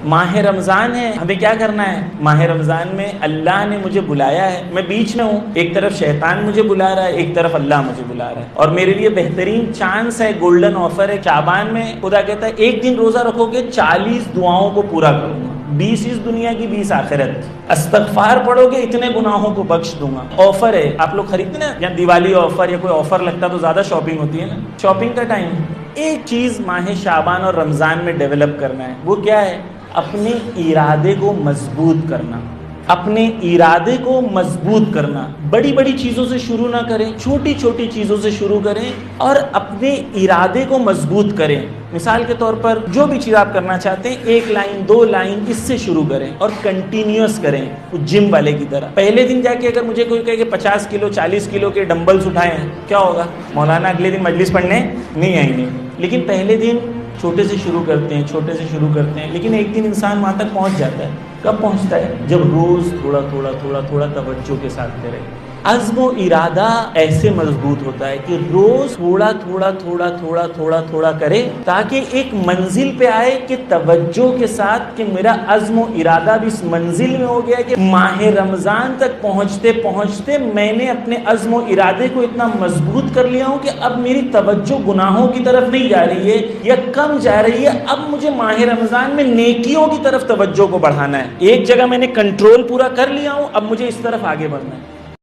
ماہ رمضان ہے، ہمیں کیا کرنا ہے؟ ماہ رمضان میں اللہ نے مجھے بلایا ہے، میں بیچ میں ہوں، ایک طرف شیطان مجھے بلا رہا ہے، ایک طرف اللہ مجھے بلا رہا ہے، اور میرے لیے بہترین چانس ہے، گولڈن آفر ہے۔ شعبان میں خدا کہتا ہے ایک دن روزہ رکھو گے 40 دعاؤں کو پورا کروں گا، 20 اس دنیا کی 20 آخرت، استغفار پڑھو گے اتنے گناہوں کو بخش دوں گا۔ آفر ہے، آپ لوگ خریدتے نا، یا دیوالی آفر یا کوئی آفر لگتا تو زیادہ شاپنگ ہوتی ہے نا، شاپنگ کا ٹائم۔ ایک چیز ماہ شعبان اور رمضان میں ڈیولپ کرنا ہے، وہ کیا ہے؟ اپنے ارادے کو مضبوط کرنا، اپنے ارادے کو مضبوط کرنا۔ بڑی بڑی چیزوں سے شروع نہ کریں، چھوٹی چھوٹی چیزوں سے شروع کریں اور اپنے ارادے کو مضبوط کریں۔ مثال کے طور پر جو بھی چیز آپ کرنا چاہتے ہیں، 1 لائن 2 لائن اس سے شروع کریں اور کنٹینیوس کریں، جم والے کی طرح۔ پہلے دن جا کے اگر مجھے کوئی کہے کہ 50 کلو 40 کلو کے ڈمبلز اٹھائے ہیں، کیا ہوگا؟ مولانا اگلے دن مجلس پڑھنے نہیں آئیں گے۔ لیکن پہلے دن چھوٹے سے شروع کرتے ہیں، چھوٹے سے شروع کرتے ہیں، لیکن ایک دن انسان وہاں تک پہنچ جاتا ہے۔ کب پہنچتا ہے؟ جب روز تھوڑا تھوڑا تھوڑا تھوڑا توجہ کے ساتھ کرے۔ عزم و ارادہ ایسے مضبوط ہوتا ہے کہ روز تھوڑا تھوڑا تھوڑا تھوڑا تھوڑا تھوڑا کرے، تاکہ ایک منزل پہ آئے کہ توجہ کے ساتھ کہ میرا عزم و ارادہ بھی اس منزل میں ہو گیا کہ ماہ رمضان تک پہنچتے پہنچتے میں نے اپنے عزم و ارادے کو اتنا مضبوط کر لیا ہوں کہ اب میری توجہ گناہوں کی طرف نہیں جا رہی ہے یا کم جا رہی ہے، اب مجھے ماہ رمضان میں نیکیوں کی طرف توجہ کو بڑھانا ہے۔ ایک جگہ میں نے کنٹرول پورا کر لیا ہوں، اب مجھے اس طرف آگے بڑھنا ہے۔